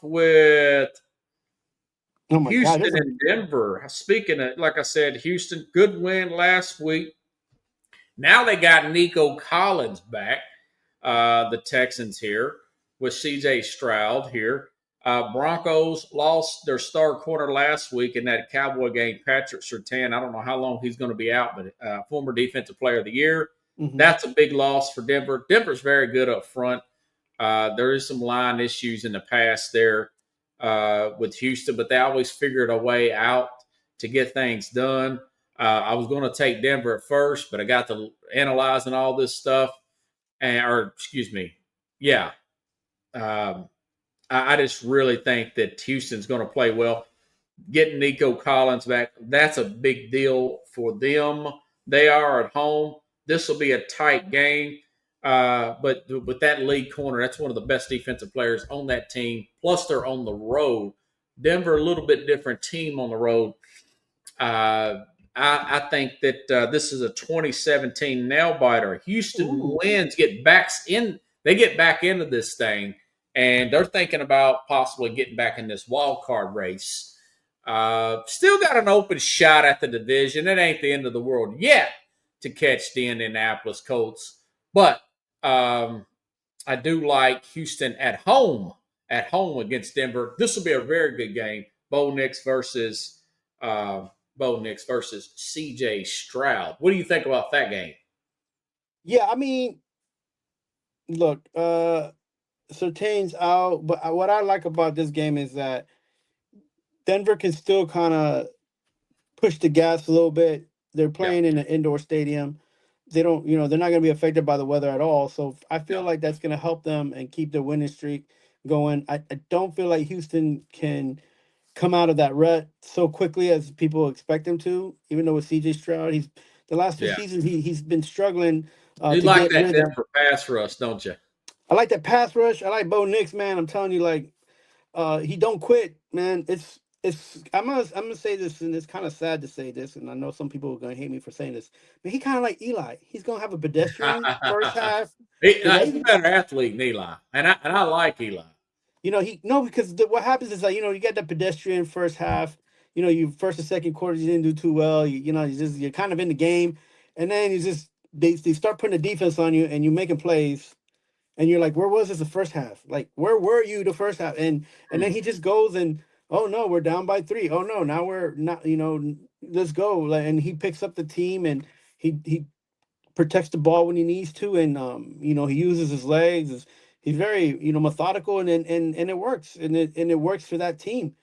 with Oh my God, Houston and Denver. Speaking of, like I said, Houston, good win last week. Now they got Nico Collins back, the Texans here, with CJ Stroud here. Broncos lost their star corner last week in that Cowboy game, Patrick Surtain. I don't know how long he's going to be out, but former Defensive Player of the Year. mm-hmm. That's a big loss for Denver. Denver's very good up front. There is some line issues in the past there with Houston, but they always figured a way out to get things done. I was going to take Denver at first, but I got to analyzing all this stuff, or excuse me, yeah. Um, I just really think that Houston's going to play well. Getting Nico Collins back, that's a big deal for them. They are at home. This will be a tight game. But with that lead corner, that's one of the best defensive players on that team. Plus, they're on the road. Denver, a little bit different team on the road. I think that this is a 2017 nail biter. Houston Ooh. wins, get backs in. They get back into this thing, and they're thinking about possibly getting back in this wild card race. Still got an open shot at the division. It ain't the end of the world yet to catch the Indianapolis Colts, but I do like Houston at home against Denver. This will be a very good game. Bo Nix versus uh, Bo Nix versus C.J. Stroud. What do you think about that game? Yeah, I mean, look, Sertain's out, but what I like about this game is that Denver can still kind of push the gas a little bit. They're Yeah, playing in an indoor stadium. They don't, they're not going to be affected by the weather at all. So I feel yeah, like that's going to help them and keep their winning streak going. I don't feel like Houston can come out of that rut so quickly as people expect him to. Even though with CJ Stroud, he's the last two yeah. seasons he's been struggling You to like get that rhythm. Denver pass rush, don't you? I like that pass rush. I like Bo Nix, man. I'm telling you, like he don't quit, man. It's I'm gonna say this, and it's kind of sad to say this, and I know some people are gonna hate me for saying this, but he kind of like Eli. He's gonna have a pedestrian first half. The He's a way better athlete than Eli, and I like Eli. he no because what happens is that you get the pedestrian first half. You first and second quarter you didn't do too well. You're kind of in the game, and then you just they start putting the defense on you, and you making plays and you're like, where was this the first half? Like, where were you the first half? And then Mm. he just goes and oh no, we're down by 3. Oh no, now we're not. Let's go. Like, and he picks up the team and he protects the ball when he needs to, and he uses his legs. He's very methodical, and it works, and it works for that team.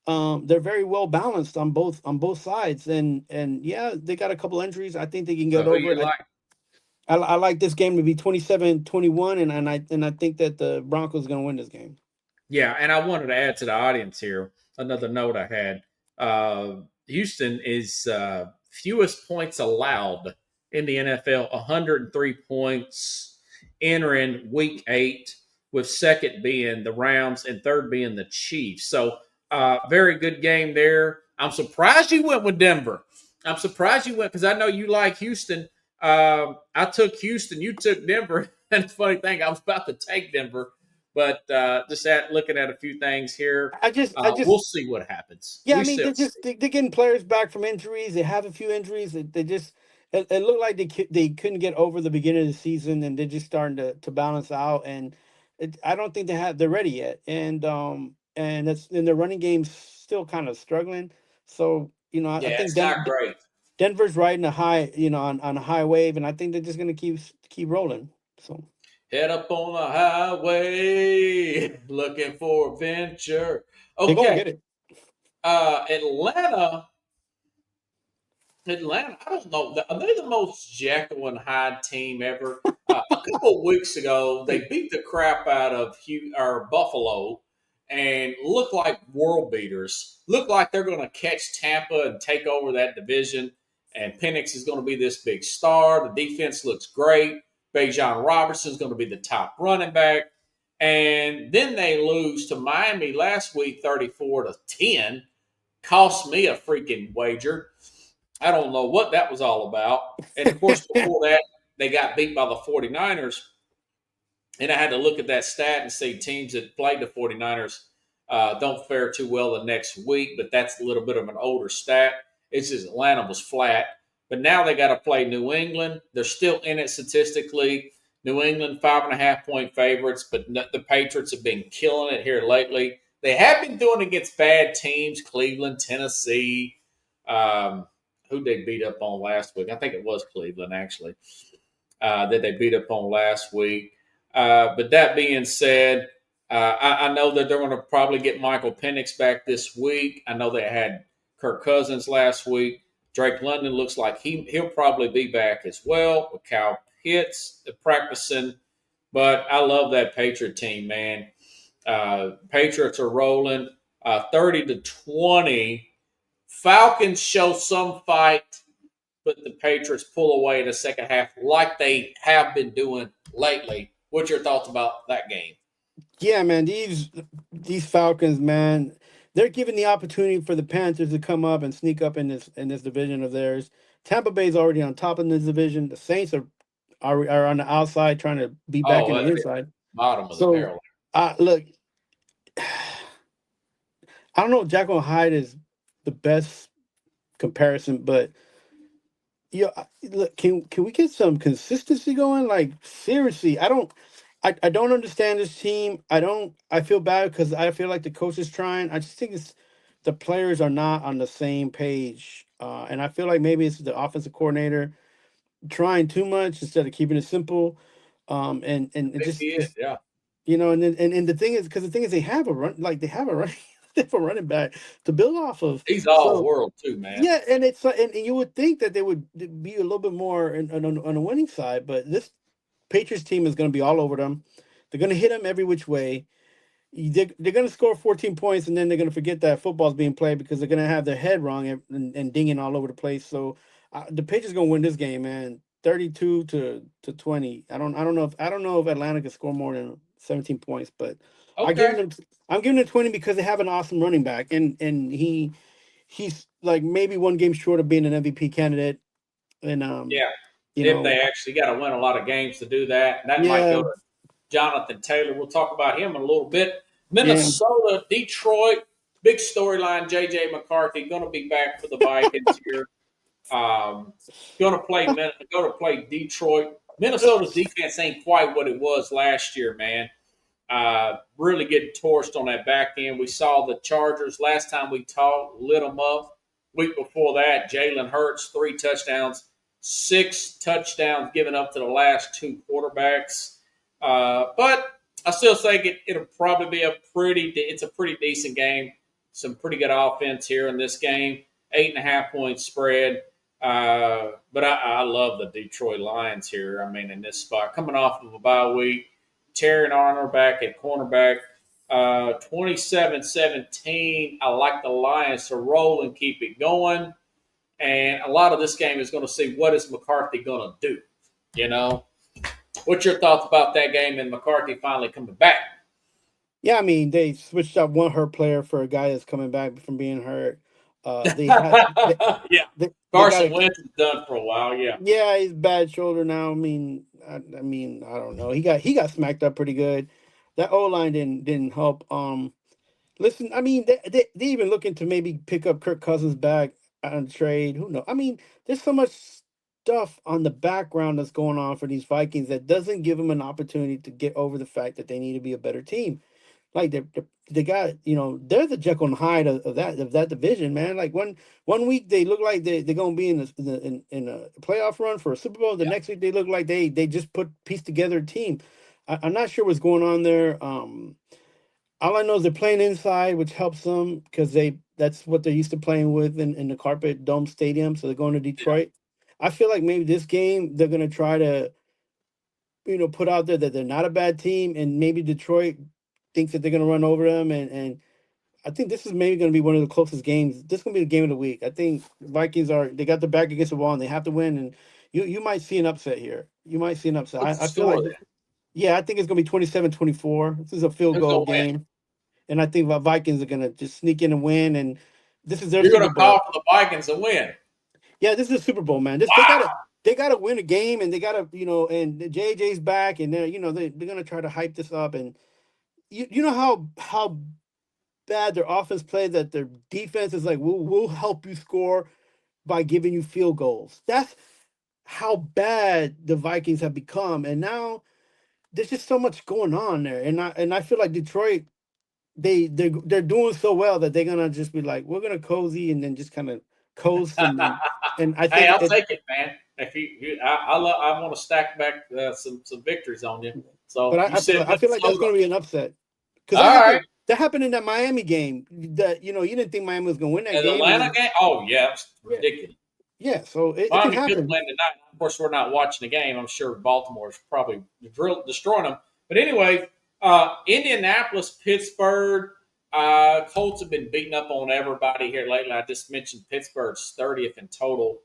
They're very well balanced on both sides, and yeah, they got a couple injuries. I think they can So get who over you it. like? I like this game to be 27-21, and I think that the Broncos are going to win this game. Yeah, and I wanted to add to the audience here another note I had. Houston is fewest points allowed in the NFL, 103 points entering week 8, with second being the Rams and third being the Chiefs. So, very good game there. I'm surprised you went with Denver. I'm surprised you went because I know you like Houston. I took Houston, you took Denver. And the funny thing, I was about to take Denver, but just looking at a few things here, I just we'll see what happens. Yeah, I We mean, still see. they're getting players back from injuries. They have a few injuries. They just it looked like they couldn't get over the beginning of the season, and they're just starting to balance out. And I don't think they're ready yet. And that's and their running game's still kind of struggling. So I Yeah, think it's not great. Denver's riding a high on a high wave, and I think they're just gonna keep rolling. So Head up on the highway, looking for adventure. they're gonna Okay, get it. Atlanta. Atlanta, I don't know. Are they the most Jekyll and Hyde team ever? A couple of weeks ago, they beat the crap out of Buffalo and look like world beaters. Look like they're going to catch Tampa and take over that division. And Penix is going to be this big star. The defense looks great. Bijan Robinson is going to be the top running back. And then they lose to Miami last week, 34-10. Cost me a freaking wager. I don't know what that was all about. And of course, before that, they got beat by the 49ers. And I had to look at that stat and see teams that played the 49ers. don't fare too well the next week, but that's a little bit of an older stat. It's just Atlanta was flat. But now they got to play New England. They're still in it statistically. New England, 5.5 point favorites, but the Patriots have been killing it here lately. They have been doing it against bad teams, Cleveland, Tennessee. Who they beat up on last week? I think it was Cleveland, actually, that they beat up on last week. But that being said, I know that they're going to probably get Michael Penix back this week. I know they had Kirk Cousins last week. Drake London looks like he'll probably be back as well with Kyle Pitts practicing. But I love that Patriot team, man. Patriots are rolling 30-20. Falcons show some fight, but the Patriots pull away in the second half like they have been doing lately. What's your thoughts about that game? Yeah, man, these Falcons, man, they're giving the opportunity for the Panthers to come up and sneak up in this division of theirs. Tampa Bay's already on top of this division. The Saints are on the outside trying to be back Oh, in the inside. bottom of the So, barrel. look, I don't know if Jack Hyde is the best comparison, but yeah, look, can we get some consistency going? Like seriously, I don't understand this team. I feel bad because I feel like the coach is trying. I just think it's the players are not on the same page, and I feel like maybe it's the offensive coordinator trying too much instead of keeping it simple. And it Maybe it, just yeah. and the thing is because the thing is they have a run like they have a running they have a running back to build off of. He's all So world too, man. yeah, and it's like, and you would think that they would be a little bit more on the winning side, but this Patriots team is going to be all over them. They're going to hit them every which way. They're going to score 14 points, and then they're going to forget that football's being played because they're going to have their head wrong and dinging all over the place. So the Patriots going to win this game, man, 32-20. I don't know if Atlanta can score more than 17 points, but I give Okay. them I'm giving them 20 because they have an awesome running back, and he's like maybe one game short of being an MVP candidate. And Yeah. you If know, they actually got to win a lot of games to do that, and that might yeah, go to Jonathan Taylor. We'll talk about him in a little bit. yeah. Minnesota, Detroit, big storyline. JJ McCarthy going to be back for the Vikings here. Um, going to play Detroit. Minnesota's defense ain't quite what it was last year, man. Really getting torched on that back end. We saw the Chargers last time we talked, lit them up. Week before that, Jalen Hurts, 3 touchdowns, 6 touchdowns given up to the last two quarterbacks. But I still think it'll probably be it's a pretty decent game. Some pretty good offense here in this game. 8.5 point spread. But I love the Detroit Lions here. I mean, in this spot, coming off of a bye week, Terry Arnold back at cornerback. 27-17. I like the Lions to roll and keep it going. And a lot of this game is going to see what is McCarthy going to do. You know, what's your thoughts about that game and McCarthy finally coming back? Yeah, I mean, they switched out one hurt player for a guy that's coming back from being hurt. They had Yeah, they got Carson a Wentz is done for a while. Yeah, yeah, he's bad shoulder now. I mean, I don't know. He got smacked up pretty good. That O line didn't help. Listen, I mean, they even looking to maybe pick up Kirk Cousins back on trade. Who knows? I mean, there's so much stuff on the background that's going on for these Vikings that doesn't give them an opportunity to get over the fact that they need to be a better team. Like they got, they're the Jekyll and Hyde of that division, man. Like one week they look like they're gonna be in a playoff run for a Super Bowl. The yeah, next week they look like they just pieced together a team. I'm not sure what's going on there. All I know is they're playing inside, which helps them because that's what they're used to playing with in the carpet dome stadium. So they're going to yeah. Detroit. I feel like maybe this game they're gonna try to put out there that they're not a bad team, and maybe Detroit thinks that they're going to run over them, and I think this is maybe going to be one of the closest games. This is going to be the game of the week. I think Vikings they got their back against the wall and they have to win, and you might see an upset here. You might see an upset. What's the I feel like score then? yeah, I think it's going to be 27-24. This is a field Who's goal gonna win? game, and I think the Vikings are going to just sneak in and win, and this is their You're Super gonna call Bowl. for the Vikings to win. Yeah, this is a Super Bowl, man. This Wow. they gotta win a game, and they gotta and JJ's back, and they're they're gonna try to hype this up, and you know how bad their offense plays that their defense is like, we'll help you score by giving you field goals. That's how bad the Vikings have become. And now there's just so much going on there. And I feel like Detroit, they're doing so well that they're gonna just be like, we're gonna cozy and then just kind of coast and I Hey, think I'll it take it, man. If I want to stack back some victories on you. but So you said I feel like that's Minnesota. gonna be an upset. Because All right. that happened in that Miami game. That you didn't think Miami was gonna win that And game, Atlanta and game. Oh yeah, it's yeah, ridiculous. yeah. So it can Miami could happen. win tonight. Of course, we're not watching the game. I'm sure Baltimore's probably destroying them. But anyway, Indianapolis, Pittsburgh. Colts have been beating up on everybody here lately. I just mentioned Pittsburgh's 30th in total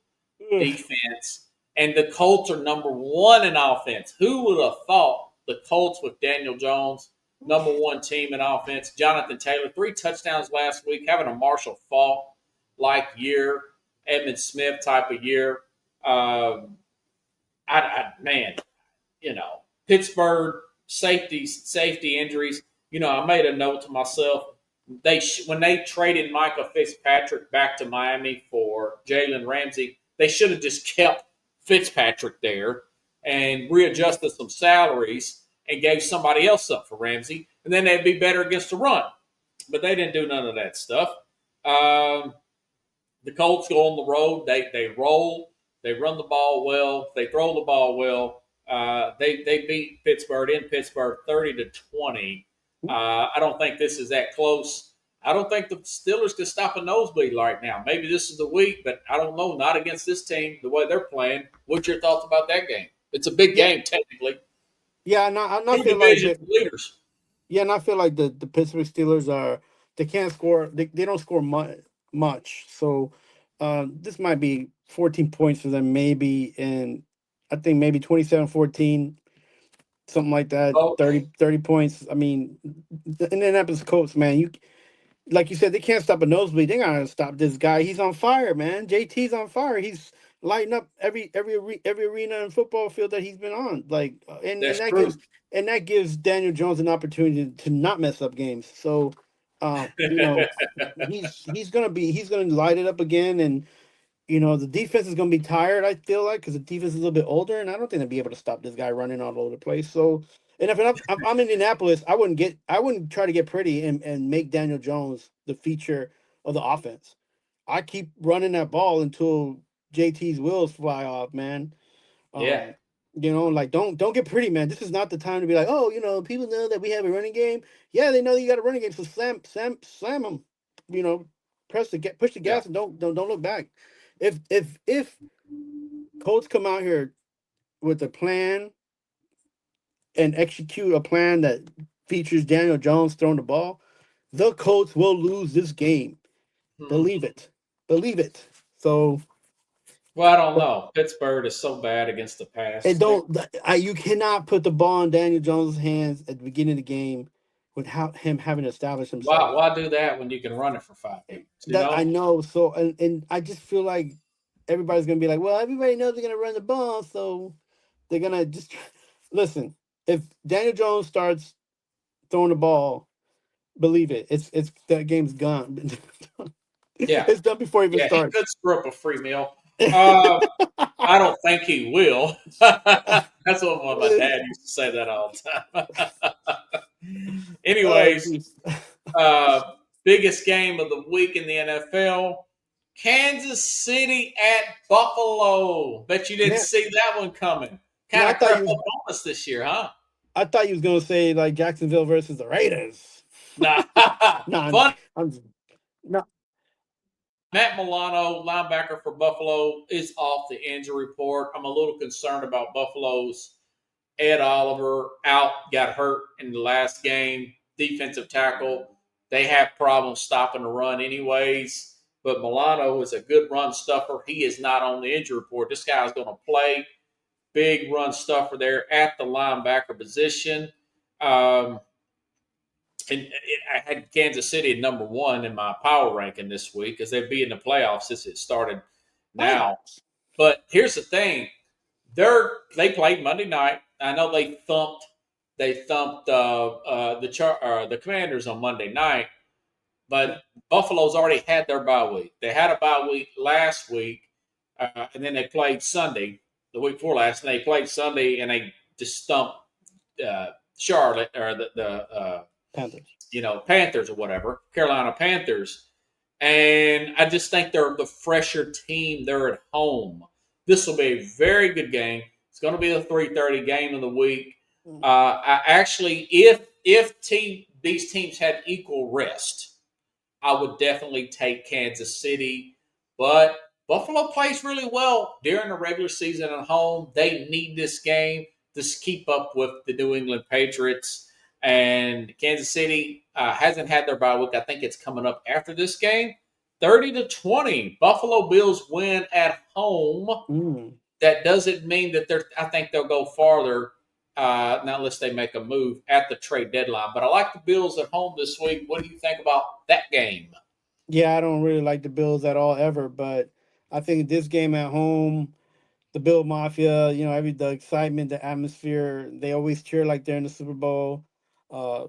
Ugh. defense, and the Colts are number one in offense. Who would have thought the Colts with Daniel Jones, number one team in offense? Jonathan Taylor, 3 touchdowns last week, having a Marshall Faulk like year, Edmund Smith type of year. Um, man, Pittsburgh safety injuries. I made a note to myself. When they traded Michael Fitzpatrick back to Miami for Jalen Ramsey, they should have just kept Fitzpatrick there and readjusted some salaries and gave somebody else up for Ramsey, and then they'd be better against the run. But they didn't do none of that stuff. Um, the Colts go on the road. They roll. They run the ball well. They throw the ball well. They beat Pittsburgh in Pittsburgh 30-20. I don't think this is that close. I don't think the Steelers can stop a nosebleed right now. Maybe this is the week, but I don't know. Not against this team, the way they're playing. What's your thoughts about that game? It's a big Yeah, game, technically. yeah. And I Two feel like division leaders. yeah, and I feel like the Pittsburgh Steelers are they can't score. They don't score much. So this might be 14 points for them, maybe, and I think maybe 27-14, something like that. Oh, 30 points. I mean, the Indianapolis Colts, man, you like you said, they can't stop a nosebleed. They gotta stop this guy. He's on fire, man. JT's on fire. He's lighting up every arena and football field that he's been on. Like, and that's true. that gives Daniel Jones an opportunity to not mess up games. So, he's gonna light it up again, and the defense is going to be tired, I feel like, because the defense is a little bit older, and I don't think they'll be able to stop this guy running all over the place. So, and if I'm in Indianapolis, I wouldn't try to get pretty and make Daniel Jones the feature of the offense. I keep running that ball until JT's wheels fly off, man. Yeah. Um, like don't get pretty, man. This is not the time to be like, oh, people know that we have a running game. Yeah, they know you got a running game, so slam them. You know, push the Yeah. gas and don't look back. If Colts come out here with a plan and execute a plan that features Daniel Jones throwing the ball, the Colts will lose this game. Hmm. Believe it. Believe it. So Well, I don't know. Pittsburgh is so bad against the and pass. don't you cannot put the ball in Daniel Jones' hands at the beginning of the game without him having established Why himself. why do that when you can run it for 5 games? You That I know? know. So and I just feel like everybody's gonna be like, well, everybody knows they're gonna run the ball, so they're gonna just listen. If Daniel Jones starts throwing the ball, believe it. It's that game's gone. Yeah. It's done before it even Yeah, he starts. could screw up a free meal. Uh, I don't think he will. That's what my dad used to say that all the time. Oh, Anyways, jeez. uh, biggest game of the week in the NFL. Kansas City at Buffalo. Bet you didn't Man, see that one coming. no, Kind of crept up on us this year, huh? I thought you was gonna say like Jacksonville versus the Raiders. Nah. No, Fun. no. Matt Milano, linebacker for Buffalo, is off the injury report. I'm a little concerned about Buffalo's Ed Oliver got hurt in the last game. Defensive tackle. They have problems stopping the run, anyways. But Milano is a good run stuffer. He is not on the injury report. This guy's going to play. Big run stuffer there at the linebacker position. Um, and I had Kansas City at number one in my power ranking this week because they'd be in the playoffs since it started Oh, now. But here's the thing: they played Monday night. I know they thumped the Commanders on Monday night. but Buffalo's already had their bye week. They had a bye week last week, and then they played Sunday, the week before last, and they played Sunday, and they just stumped Charlotte or the Panthers. Panthers or whatever, Carolina Panthers. And I just think they're the fresher team. They're at home. This will be a very good game. It's going to be the 3:30 game of the week. I actually, if these teams had equal rest, I would definitely take Kansas City. But Buffalo plays really well during the regular season at home. They need this game to keep up with the New England Patriots. And Kansas City hasn't had their bye week. I think it's coming up after this game. 30-20. Buffalo Bills win at home. Mm. That doesn't mean that I think they'll go farther not unless they make a move at the trade deadline. But I like the Bills at home this week. What do you think about that game? Yeah, I don't really like the Bills at all ever, but I think this game at home, the Bill Mafia, the excitement, the atmosphere, they always cheer like they're in the Super Bowl. Uh,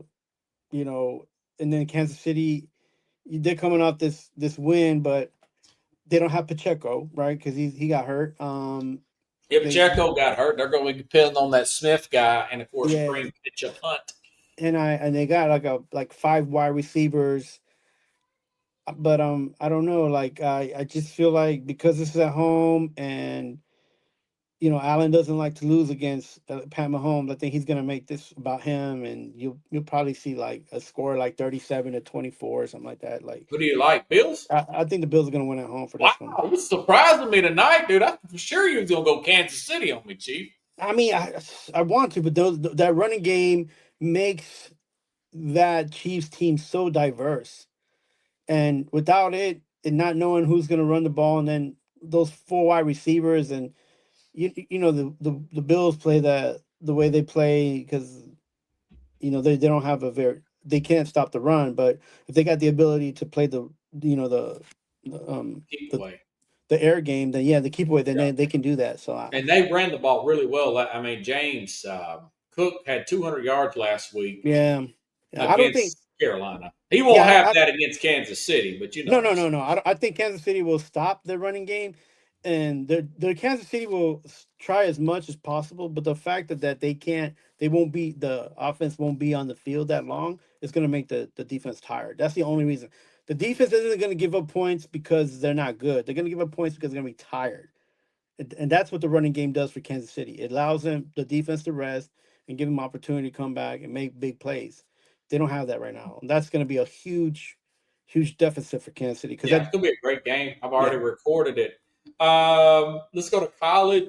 you know, and then Kansas City, they're coming off this win, but they don't have Pacheco, right? Because he got hurt. If They Checo got hurt, they're going to depend on that Smith guy, and of course, yeah, Green pitch a punt. and they got like five wide receivers, but I don't know, like I just feel like because this is at home and Allen doesn't like to lose against Pat Mahomes. I think he's gonna make this about him, and you'll probably see like a score like 37-24 or something like that. Like Who do you like, Bills? I think the Bills are gonna win at home for Wow, this one. you're surprising me tonight, dude. I for sure you was going to go Kansas City on me, Chief. I mean, I want to, but that running game makes that Chiefs team so diverse, and without it, and not knowing who's gonna run the ball, and then those four wide receivers, and the Bills play the way they play because they don't have they can't stop the run, but if they got the ability to play you know the Keep the, away. the air game, then yeah, they keep away, then Yeah. they can do that. So And they ran the ball really well. I mean, James Cook had 200 yards last week yeah, yeah, I don't think against Carolina. He won't yeah have I that against Kansas City, but you know no what I'm no saying. no no I think Kansas City will stop the running game, and the Kansas City will try as much as possible, but the fact that they won't be the offense won't be on the field that long is going to make the defense tired. That's the only reason. The defense isn't going to give up points because they're not good. They're going to give up points because they're going to be tired. And that's what the running game does for Kansas City. It allows them the defense to rest and give them opportunity to come back and make big plays. They don't have that right now. And that's going to be a huge deficit for Kansas City because Yeah, that it's gonna be a great game. I've already yeah. recorded it. Let's go to college.